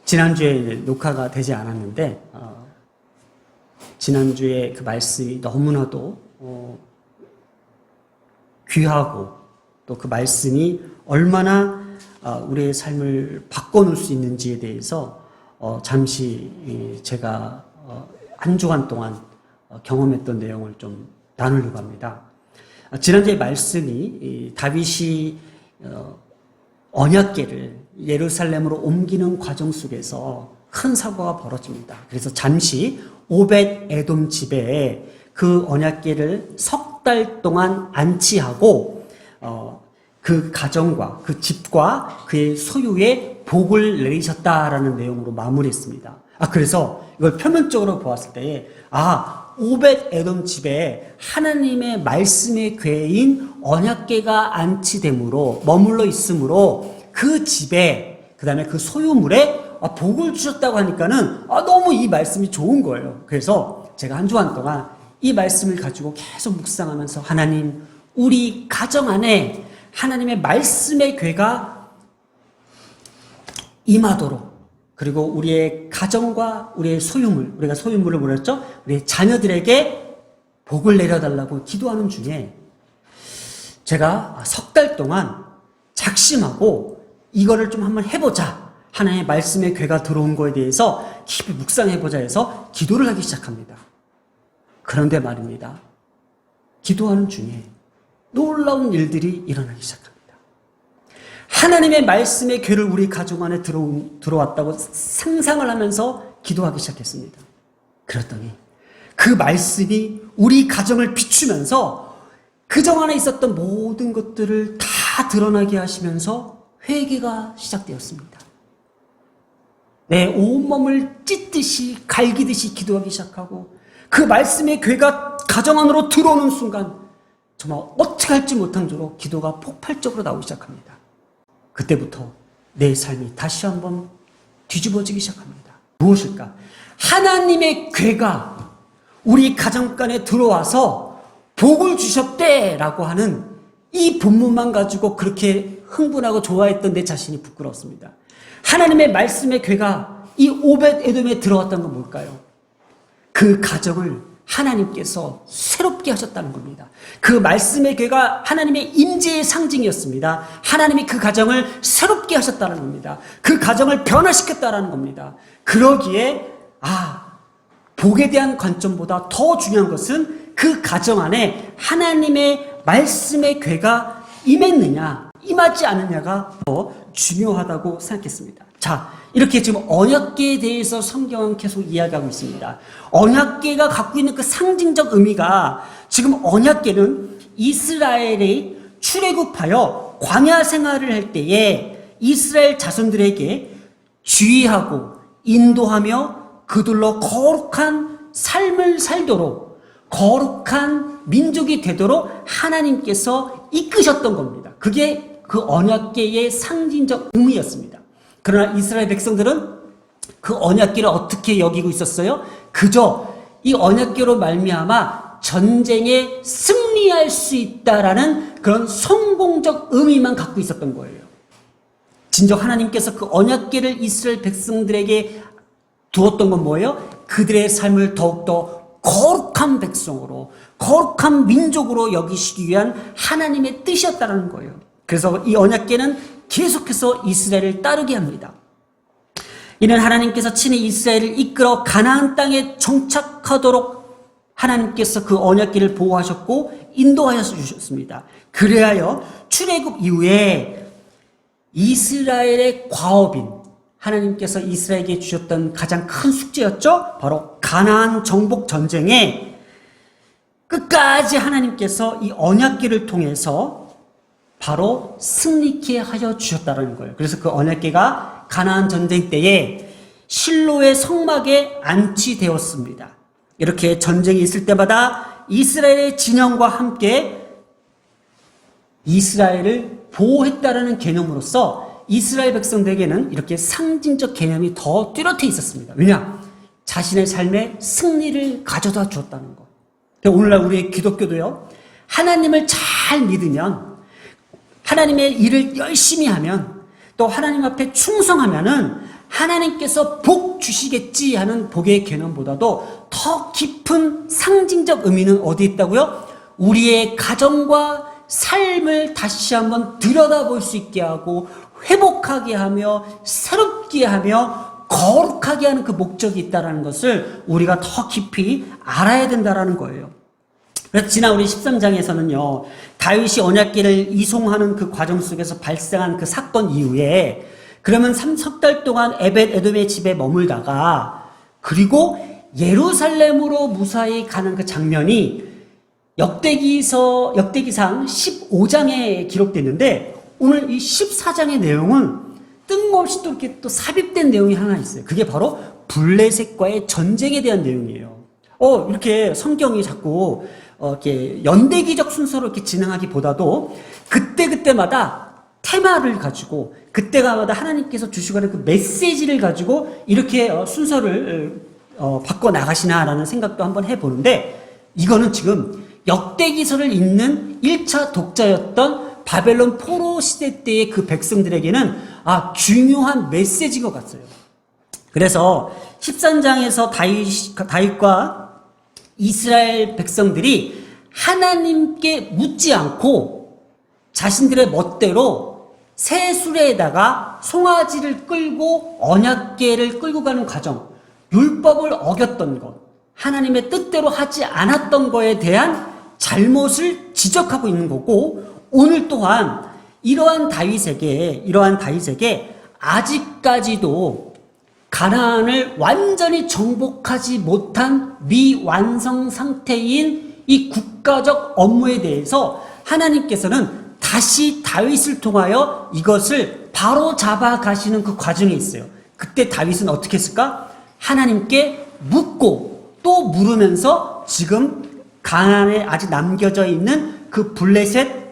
지난주에 녹화가 되지 않았는데 지난주에 그 말씀이 너무나도 귀하고 또 그 말씀이 얼마나 우리의 삶을 바꿔놓을 수 있는지에 대해서 잠시 제가 한 주간 동안 경험했던 내용을 좀 나누려고 합니다. 지난주에 말씀이 다윗이 언약궤를 예루살렘으로 옮기는 과정 속에서 큰 사고가 벌어집니다. 그래서 잠시 오벳 에돔 집에 그 언약궤를 석 달 동안 안치하고 그 가정과 그 집과 그의 소유에 복을 내리셨다라는 내용으로 마무리했습니다. 그래서 이걸 표면적으로 보았을 때에 오벳 에돔 집에 하나님의 말씀의 궤인 언약궤가 안치됨으로 머물러 있으므로 그 집에 그다음에 그 소유물에 복을 주셨다고 하니까는 너무 이 말씀이 좋은 거예요. 그래서 제가 한 주간 동안 이 말씀을 가지고 계속 묵상하면서 하나님, 우리 가정 안에 하나님의 말씀의 궤가 임하도록, 그리고 우리의 가정과 우리의 소유물, 우리가 소유물을 뭐라 했죠? 우리의 자녀들에게 복을 내려달라고 기도하는 중에 제가 석 달 동안 작심하고 이거를 좀 한번 해보자. 하나님의 말씀의 궤가 들어온 거에 대해서 깊이 묵상해보자 해서 기도를 하기 시작합니다. 그런데 말입니다. 기도하는 중에 놀라운 일들이 일어나기 시작합니다. 하나님의 말씀의 궤를 우리 가정 안에 들어왔다고 상상을 하면서 기도하기 시작했습니다. 그랬더니 그 말씀이 우리 가정을 비추면서 그정 안에 있었던 모든 것들을 다 드러나게 하시면서 회개가 시작되었습니다. 내 온몸을 찢듯이 갈기듯이 기도하기 시작하고 그 말씀의 궤가 가정 안으로 들어오는 순간 정말 어떻게 할지 못한 정도로 기도가 폭발적으로 나오기 시작합니다. 그때부터 내 삶이 다시 한번 뒤집어지기 시작합니다. 무엇일까? 하나님의 궤가 우리 가정간에 들어와서 복을 주셨대라고 하는 이 본문만 가지고 그렇게 흥분하고 좋아했던 내 자신이 부끄럽습니다. 하나님의 말씀의 궤가 이 오벳 에돔에 들어왔다는 건 뭘까요? 그 가정을 하나님께서 새롭게 하셨다는 겁니다. 그 말씀의 궤가 하나님의 임재의 상징이었습니다. 하나님이 그 가정을 새롭게 하셨다는 겁니다. 그 가정을 변화시켰다는 겁니다. 그러기에 복에 대한 관점보다 더 중요한 것은 그 가정 안에 하나님의 말씀의 궤가 임했느냐 임하지 않느냐가 더 중요하다고 생각했습니다. 이렇게 지금 언약궤에 대해서 성경은 계속 이야기하고 있습니다. 언약궤가 갖고 있는 그 상징적 의미가 지금 언약궤는 이스라엘의 출애굽하여 광야 생활을 할 때에 이스라엘 자손들에게 주의하고 인도하며 그들로 거룩한 삶을 살도록 거룩한 민족이 되도록 하나님께서 이끄셨던 겁니다. 그게 그 언약궤의 상징적 의미였습니다. 그러나 이스라엘 백성들은 그 언약궤를 어떻게 여기고 있었어요? 그저 이 언약궤로 말미암아 전쟁에 승리할 수 있다라는 그런 성공적 의미만 갖고 있었던 거예요. 진정 하나님께서 그 언약궤를 이스라엘 백성들에게 두었던 건 뭐예요? 그들의 삶을 더욱더 거룩한 백성으로, 거룩한 민족으로 여기시기 위한 하나님의 뜻이었다는 거예요. 그래서 이 언약궤는 계속해서 이스라엘을 따르게 합니다. 이는 하나님께서 친히 이스라엘을 이끌어 가나안 땅에 정착하도록 하나님께서 그 언약궤를 보호하셨고 인도하여 주셨습니다. 그리하여 출애굽 이후에 이스라엘의 과업인 하나님께서 이스라엘에게 주셨던 가장 큰 숙제였죠. 바로 가나안 정복 전쟁에 끝까지 하나님께서 이 언약궤를 통해서 바로 승리케 하여 주셨다는 거예요. 그래서 그 언약궤가 가나안 전쟁 때에 실로의 성막에 안치되었습니다. 이렇게 전쟁이 있을 때마다 이스라엘의 진영과 함께 이스라엘을 보호했다라는 개념으로서 이스라엘 백성들에게는 이렇게 상징적 개념이 더 뚜렷해 있었습니다. 왜냐? 자신의 삶에 승리를 가져다 주었다는 것. 오늘날 우리의 기독교도요, 하나님을 잘 믿으면, 하나님의 일을 열심히 하면, 또 하나님 앞에 충성하면은 하나님께서 복 주시겠지 하는 복의 개념보다도 더 깊은 상징적 의미는 어디 있다고요? 우리의 가정과 삶을 다시 한번 들여다볼 수 있게 하고 회복하게 하며 새롭게 하며 거룩하게 하는 그 목적이 있다는 것을 우리가 더 깊이 알아야 된다는 거예요. 그래서 지난 우리 13장에서는요, 다윗이 언약궤를 이송하는 그 과정 속에서 발생한 그 사건 이후에 그러면 3석 달 동안 에벳 에돔의 집에 머물다가 그리고 예루살렘으로 무사히 가는 그 장면이 역대기상 15장에 기록됐는데 오늘 이 14장의 내용은 뜬금없이 또 이렇게 또 삽입된 내용이 하나 있어요. 그게 바로 블레셋과의 전쟁에 대한 내용이에요. 이렇게 성경이 자꾸 이렇게 연대기적 순서로 이렇게 진행하기보다도 그때마다 테마를 가지고 그때마다 하나님께서 주시고 하는 그 메시지를 가지고 이렇게 순서를 바꿔 나가시나라는 생각도 한번 해보는데 이거는 지금 역대기서를 읽는 1차 독자였던 바벨론 포로 시대 때의 그 백성들에게는 중요한 메시지인 것 같아요. 그래서 13장에서 다윗과 이스라엘 백성들이 하나님께 묻지 않고 자신들의 멋대로 새 수레에다가 송아지를 끌고 언약궤를 끌고 가는 과정, 율법을 어겼던 것, 하나님의 뜻대로 하지 않았던 거에 대한 잘못을 지적하고 있는 거고, 오늘 또한 이러한 다윗에게 아직까지도 가나안을 완전히 정복하지 못한 미완성 상태인 이 국가적 업무에 대해서 하나님께서는 다시 다윗을 통하여 이것을 바로 잡아 가시는 그 과정에 있어요. 그때 다윗은 어떻게 했을까? 하나님께 묻고 또 물으면서 지금 가나안에 아직 남겨져 있는 그 블레셋과의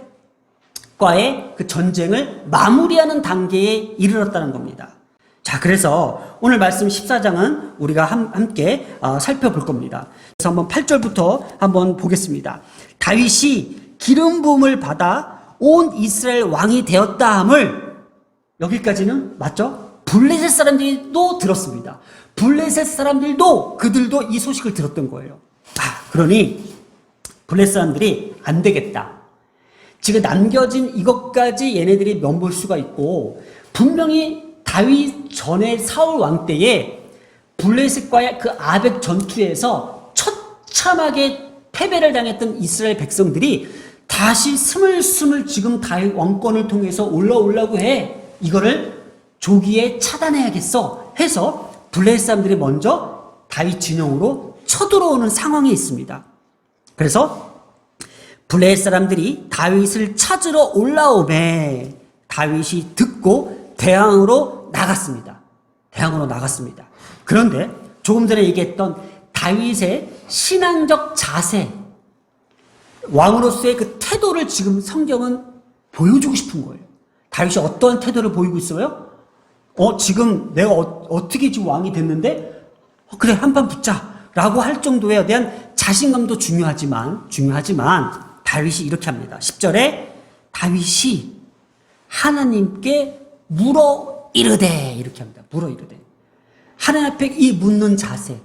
그 전쟁을 마무리하는 단계에 이르렀다는 겁니다. 자, 그래서 오늘 말씀 14장은 우리가 함께 살펴볼 겁니다. 그래서 한번 8절부터 한번 보겠습니다. 다윗이 기름 부음을 받아 온 이스라엘 왕이 되었다 함을, 여기까지는 맞죠? 블레셋 사람들도 들었습니다. 블레셋 사람들도 그들도 이 소식을 들었던 거예요. 그러니 블레셋 사람들이 안 되겠다. 지금 남겨진 이것까지 얘네들이 면볼 수가 있고, 분명히 다윗 전에 사울 왕 때에 블레셋과의 그 아벡 전투에서 처참하게 패배를 당했던 이스라엘 백성들이 다시 스물스물 지금 다윗 왕권을 통해서 올라오려고 해. 이거를 조기에 차단해야겠어 해서 블레셋 사람들이 먼저 다윗 진영으로 쳐들어오는 상황이 있습니다. 그래서 블레셋 사람들이 다윗을 찾으러 올라오매 다윗이 듣고 대항으로 나갔습니다. 그런데 조금 전에 얘기했던 다윗의 신앙적 자세, 왕으로서의 그 태도를 지금 성경은 보여주고 싶은 거예요. 다윗이 어떠한 태도를 보이고 있어요? 지금 내가 어떻게 지금 왕이 됐는데, 그래, 한판 붙자 라고 할 정도에 대한 자신감도 중요하지만 다윗이 이렇게 합니다. 10절에 다윗이 하나님께 물어 이르되, 이렇게 합니다. 물어 이르되. 하나님 앞에 이 묻는 자세.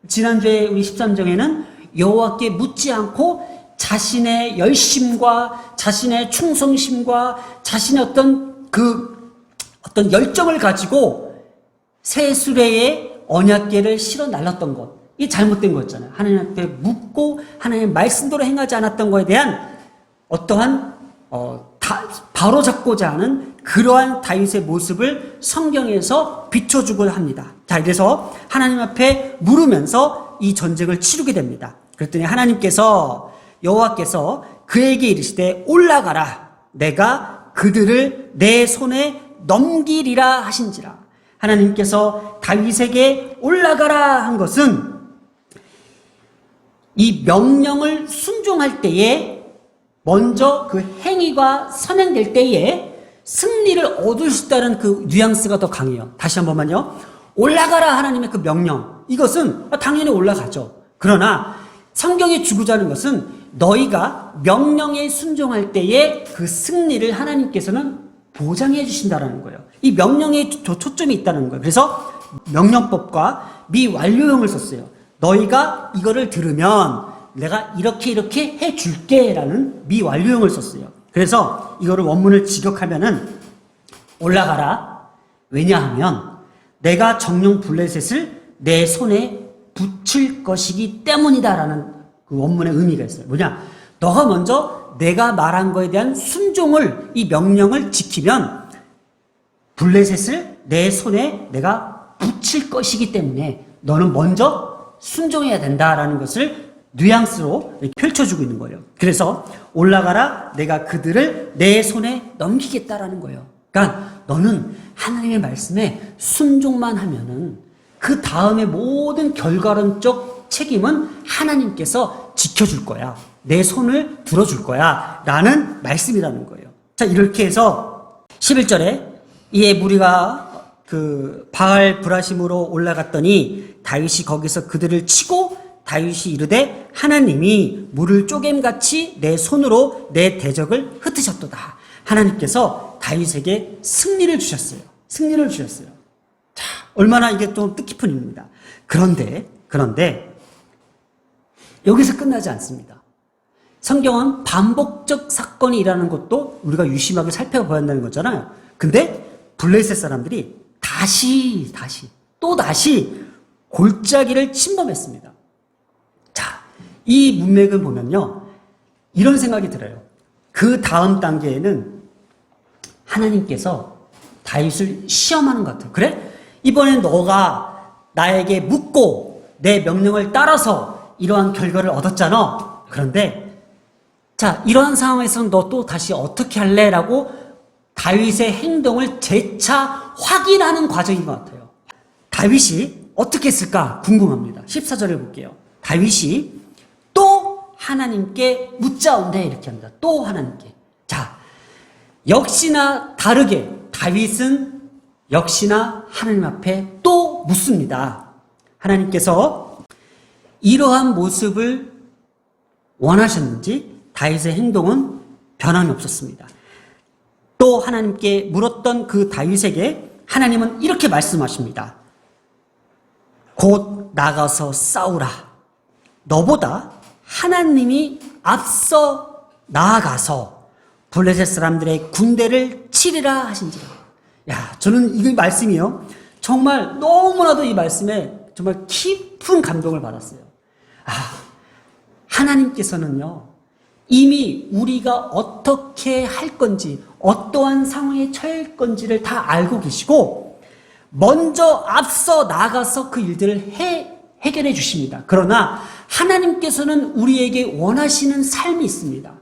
지난주에 우리 13장에는 여호와께 묻지 않고 자신의 열심과 자신의 충성심과 자신의 어떤 열정을 가지고 새 수레에 언약궤를 실어 날랐던 것. 이 잘못된 거였잖아요. 하나님 앞에 묻고 하나님의 말씀대로 행하지 않았던 거에 대한 어떠한 바로잡고자 하는 그러한 다윗의 모습을 성경에서 비춰주고 합니다. 자, 그래서 하나님 앞에 물으면서 이 전쟁을 치르게 됩니다. 그랬더니 여호와께서 그에게 이르시되 올라가라, 내가 그들을 내 손에 넘기리라 하신지라. 하나님께서 다윗에게 올라가라 한 것은 이 명령을 순종할 때에 먼저 그 행위가 선행될 때에 승리를 얻을 수 있다는 그 뉘앙스가 더 강해요. 다시 한 번만요. 올라가라 하나님의 그 명령, 이것은 당연히 올라가죠. 그러나 성경이 주고자 하는 것은 너희가 명령에 순종할 때에 그 승리를 하나님께서는 보장해 주신다는 거예요. 이 명령에 초점이 있다는 거예요. 그래서 명령법과 미완료형을 썼어요. 너희가 이거를 들으면 내가 이렇게 해줄게 라는 미완료형을 썼어요. 그래서 이거를 원문을 직역하면은 올라가라. 왜냐하면 내가 정령 블레셋을 내 손에 붙일 것이기 때문이다 라는 그 원문의 의미가 있어요. 뭐냐? 너가 먼저 내가 말한 거에 대한 순종을, 이 명령을 지키면 블레셋을 내 손에 내가 붙일 것이기 때문에 너는 먼저 순종해야 된다라는 것을 뉘앙스로 펼쳐주고 있는 거예요. 그래서 올라가라, 내가 그들을 내 손에 넘기겠다라는 거예요. 그러니까 너는 하나님의 말씀에 순종만 하면은 그 다음에 모든 결과론적 책임은 하나님께서 지켜줄 거야. 내 손을 들어줄 거야. 라는 말씀이라는 거예요. 자, 이렇게 해서 11절에 이에 무리가 그 바알 브라심으로 올라갔더니 다윗이 거기서 그들을 치고 다윗이 이르되 하나님이 물을 쪼개같이 내 손으로 내 대적을 흩으셨도다. 하나님께서 다윗에게 승리를 주셨어요. 승리를 주셨어요. 자, 얼마나 이게 좀 뜻깊은 일입니다. 그런데 여기서 끝나지 않습니다. 성경은 반복적 사건이 일어나는 것도 우리가 유심하게 살펴봐야 한다는 거잖아요. 근데 블레셋 사람들이 다시 골짜기를 침범했습니다. 자, 이 문맥을 보면요, 이런 생각이 들어요. 그 다음 단계에는 하나님께서 다윗을 시험하는 것 같아요. 그래? 이번엔 너가 나에게 묻고 내 명령을 따라서 이러한 결과를 얻었잖아. 그런데 자, 이러한 상황에서는 너 또 다시 어떻게 할래? 라고 다윗의 행동을 재차 확인하는 과정인 것 같아요. 다윗이 어떻게 했을까 궁금합니다. 14절을 볼게요. 다윗이 또 하나님께 묻자온대 이렇게 합니다. 또 하나님께. 자, 역시나 다르게 다윗은 역시나 하나님 앞에 또 묻습니다. 하나님께서 이러한 모습을 원하셨는지 다윗의 행동은 변함이 없었습니다. 또 하나님께 물었던 그 다윗에게 하나님은 이렇게 말씀하십니다. 곧 나가서 싸우라. 너보다 하나님이 앞서 나아가서 블레셋 사람들의 군대를 치리라 하신지라. 야, 저는 이 말씀이요, 정말 너무나도 이 말씀에 정말 깊은 감동을 받았어요. 하나님께서는요, 이미 우리가 어떻게 할 건지, 어떠한 상황에 처할 건지를 다 알고 계시고 먼저 앞서 나가서 그 일들을 해결해 주십니다. 그러나 하나님께서는 우리에게 원하시는 삶이 있습니다.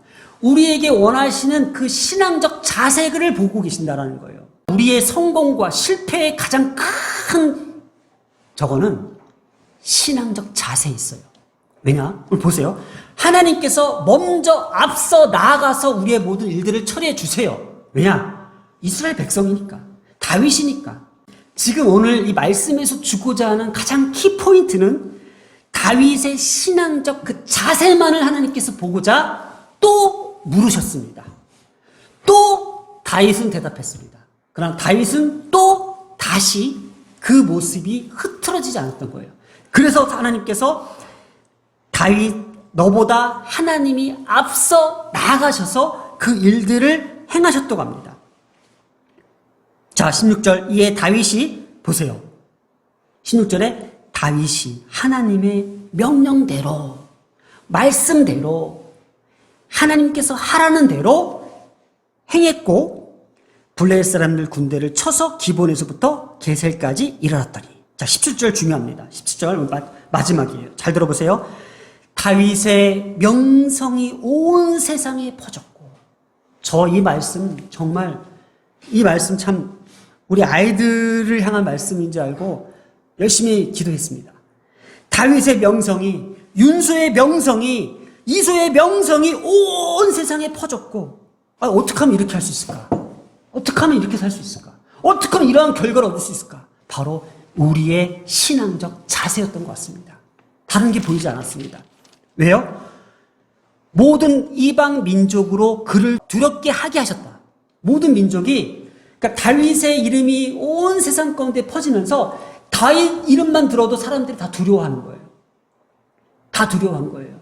우리에게 원하시는 그 신앙적 자세를 보고 계신다는 거예요. 우리의 성공과 실패의 가장 큰 저거는 신앙적 자세에 있어요. 왜냐? 오늘 보세요. 하나님께서 먼저 앞서 나아가서 우리의 모든 일들을 처리해 주세요. 왜냐? 이스라엘 백성이니까, 다윗이니까. 지금 오늘 이 말씀에서 주고자 하는 가장 키포인트는 다윗의 신앙적 그 자세만을 하나님께서 보고자 또 물으셨습니다. 또 다윗은 대답했습니다. 그러나 다윗은 또 다시 그 모습이 흐트러지지 않았던 거예요. 그래서 하나님께서 다윗, 너보다 하나님이 앞서 나아가셔서 그 일들을 행하셨다고 합니다. 자, 16절. 이에 다윗이, 보세요. 16절에 다윗이 하나님의 명령대로, 말씀대로, 하나님께서 하라는 대로 행했고, 블레셋 사람들 군대를 쳐서 기본에서부터 게셀까지 일어났더니. 자, 17절 중요합니다. 17절 마지막이에요. 잘 들어보세요. 다윗의 명성이 온 세상에 퍼졌고. 저 이 말씀 정말, 이 말씀 참 우리 아이들을 향한 말씀인지 알고 열심히 기도했습니다. 다윗의 명성이, 윤수의 명성이, 이소의 명성이 온 세상에 퍼졌고, 어떻게 하면 이렇게 할 수 있을까? 어떻게 하면 이렇게 살 수 있을까? 어떻게 하면 이러한 결과를 얻을 수 있을까? 바로 우리의 신앙적 자세였던 것 같습니다. 다른 게 보이지 않았습니다. 왜요? 모든 이방 민족으로 그를 두렵게 하게 하셨다. 모든 민족이 그러니까 다윗의 이름이 온 세상 가운데 퍼지면서 다윗 이름만 들어도 사람들이 다 두려워하는 거예요. 다 두려워한 거예요.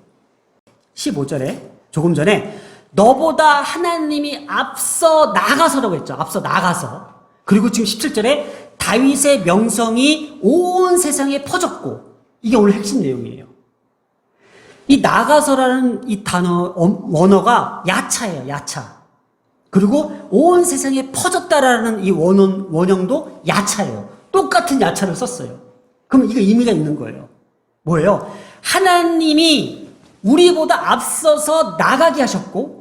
15절에 조금 전에 너보다 하나님이 앞서 나가서라고 했죠. 앞서 나가서. 그리고 지금 17절에 다윗의 명성이 온 세상에 퍼졌고, 이게 오늘 핵심 내용이에요. 이 나가서라는 이 단어, 원어가 야차예요. 야차. 그리고 온 세상에 퍼졌다라는 이 원형도 야차예요. 똑같은 야차를 썼어요. 그럼 이거 의미가 있는 거예요. 뭐예요? 하나님이 우리보다 앞서서 나가게 하셨고,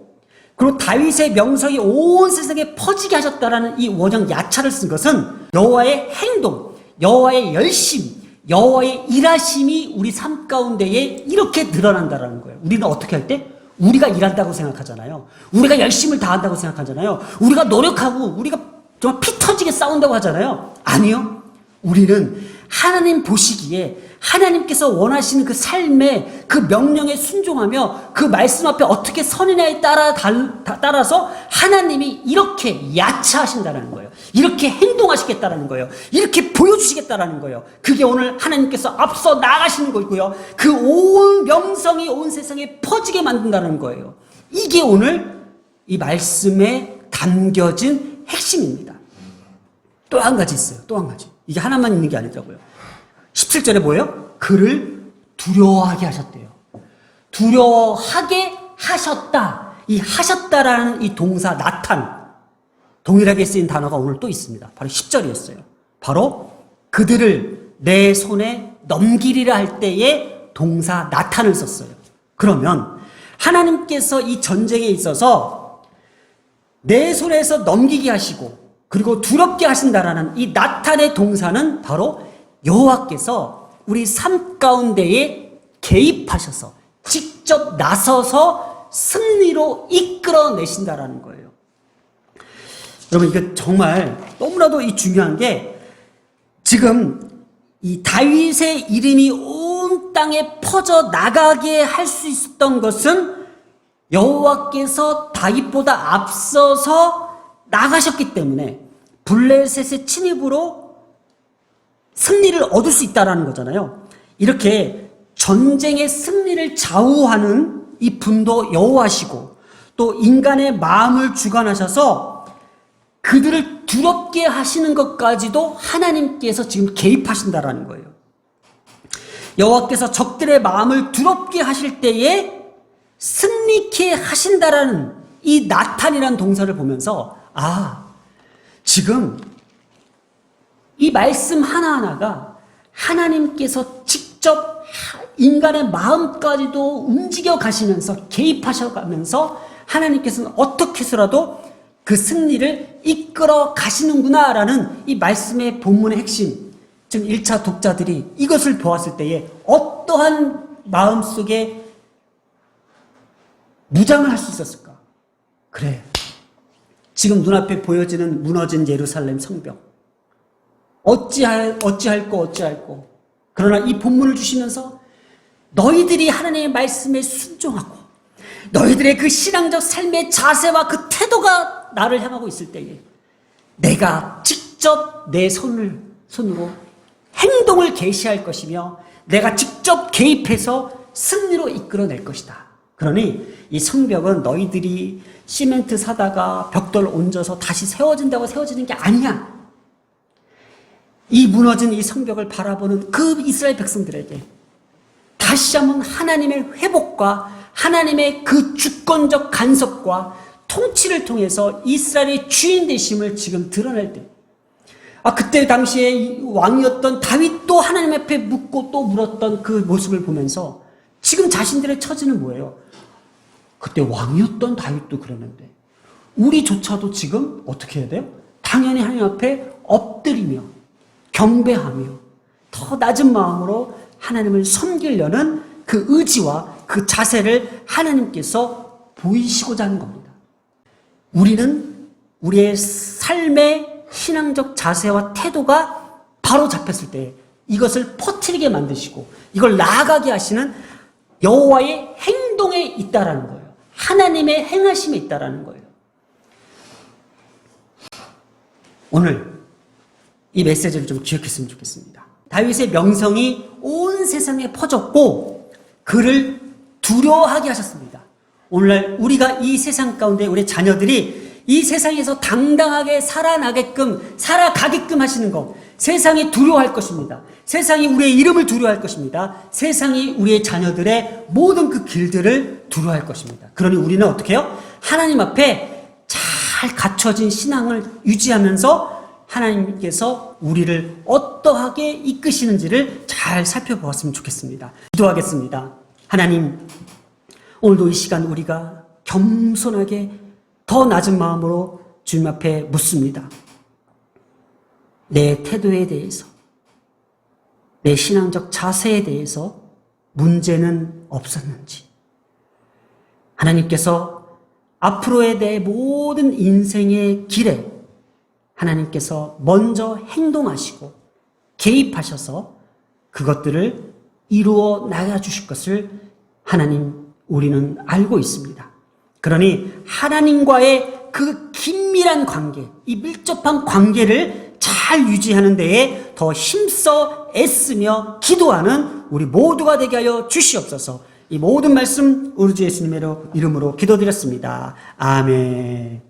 그리고 다윗의 명성이 온 세상에 퍼지게 하셨다라는 이 원형 야차를 쓴 것은 여호와의 행동, 여호와의 열심, 여호와의 일하심이 우리 삶 가운데에 이렇게 드러난다라는 거예요. 우리는 어떻게 할 때? 우리가 일한다고 생각하잖아요. 우리가 열심을 다한다고 생각하잖아요. 우리가 노력하고 우리가 정말 피 터지게 싸운다고 하잖아요. 아니요. 우리는 하나님 보시기에 하나님께서 원하시는 그 삶의 그 명령에 순종하며 그 말씀 앞에 어떻게 서느냐에 따라서 하나님이 이렇게 야차하신다는 거예요. 이렇게 행동하시겠다라는 거예요. 이렇게 보여주시겠다라는 거예요. 그게 오늘 하나님께서 앞서 나가시는 거고요. 그 온 명성이 온 세상에 퍼지게 만든다는 거예요. 이게 오늘 이 말씀에 담겨진 핵심입니다. 또 한 가지 있어요. 또 한 가지. 이게 하나만 있는 게 아니더라고요. 17절에 뭐예요? 그를 두려워하게 하셨대요. 두려워하게 하셨다. 이 하셨다라는 이 동사 나탄, 동일하게 쓰인 단어가 오늘 또 있습니다. 바로 10절이었어요. 바로 그들을 내 손에 넘기리라 할 때에 동사 나탄을 썼어요. 그러면 하나님께서 이 전쟁에 있어서 내 손에서 넘기게 하시고 그리고 두렵게 하신다라는 이 나탄의 동사는 바로 여호와께서 우리 삶 가운데에 개입하셔서 직접 나서서 승리로 이끌어내신다라는 거예요. 여러분, 이게 정말 너무나도 이 중요한 게 지금 이 다윗의 이름이 온 땅에 퍼져 나가게 할 수 있었던 것은 여호와께서 다윗보다 앞서서 나가셨기 때문에 블레셋의 침입으로 승리를 얻을 수 있다는 거잖아요. 이렇게 전쟁의 승리를 좌우하는 이 분도 여호와시고 또 인간의 마음을 주관하셔서 그들을 두렵게 하시는 것까지도 하나님께서 지금 개입하신다라는 거예요. 여호와께서 적들의 마음을 두렵게 하실 때에 승리케 하신다라는 이 나탄이라는 동사를 보면서 지금 이 말씀 하나하나가 하나님께서 직접 인간의 마음까지도 움직여 가시면서 개입하셔 가면서 하나님께서는 어떻게 해서라도 그 승리를 이끌어 가시는구나라는 이 말씀의 본문의 핵심, 지금 1차 독자들이 이것을 보았을 때에 어떠한 마음속에 무장을 할 수 있었을까? 그래, 지금 눈앞에 보여지는 무너진 예루살렘 성벽, 어찌할 거. 그러나 이 본문을 주시면서 너희들이 하나님의 말씀에 순종하고 너희들의 그 신앙적 삶의 자세와 그 태도가 나를 향하고 있을 때에 내가 직접 내 손으로 행동을 계시할 것이며 내가 직접 개입해서 승리로 이끌어낼 것이다. 그러니 이 성벽은 너희들이 시멘트 사다가 벽돌 얹어서 다시 세워진다고 세워지는 게 아니야. 이 무너진 이 성벽을 바라보는 그 이스라엘 백성들에게 다시 한번 하나님의 회복과 하나님의 그 주권적 간섭과 통치를 통해서 이스라엘의 주인 되심을 지금 드러낼 때, 그때 당시에 왕이었던 다윗도 하나님 앞에 묻고 또 물었던 그 모습을 보면서 지금 자신들의 처지는 뭐예요? 그때 왕이었던 다윗도 그랬는데 우리조차도 지금 어떻게 해야 돼요? 당연히 하나님 앞에 엎드리며 경배하며 더 낮은 마음으로 하나님을 섬기려는 그 의지와 그 자세를 하나님께서 보이시고자 하는 겁니다. 우리는 우리의 삶의 신앙적 자세와 태도가 바로 잡혔을 때 이것을 퍼뜨리게 만드시고 이걸 나아가게 하시는 여호와의 행동에 있다라는 거예요. 하나님의 행하심에 있다라는 거예요. 오늘 이 메시지를 좀 기억했으면 좋겠습니다. 다윗의 명성이 온 세상에 퍼졌고 그를 두려워하게 하셨습니다. 오늘날 우리가 이 세상 가운데 우리 자녀들이 이 세상에서 당당하게 살아가게끔 하시는 것, 세상이 두려워할 것입니다. 세상이 우리의 이름을 두려워할 것입니다. 세상이 우리의 자녀들의 모든 그 길들을 두려워할 것입니다. 그러니 우리는 어떻게 해요? 하나님 앞에 잘 갖춰진 신앙을 유지하면서 하나님께서 우리를 어떠하게 이끄시는지를 잘 살펴보았으면 좋겠습니다. 기도하겠습니다. 하나님, 오늘도 이 시간 우리가 겸손하게 더 낮은 마음으로 주님 앞에 묻습니다. 내 태도에 대해서, 내 신앙적 자세에 대해서 문제는 없었는지, 하나님께서 앞으로의 내 모든 인생의 길에 하나님께서 먼저 행동하시고 개입하셔서 그것들을 이루어 나가주실 것을 하나님 우리는 알고 있습니다. 그러니 하나님과의 그 긴밀한 관계, 이 밀접한 관계를 잘 유지하는 데에 더 힘써 애쓰며 기도하는 우리 모두가 되게 하여 주시옵소서. 이 모든 말씀 우리 주 예수님의 이름으로 기도드렸습니다. 아멘.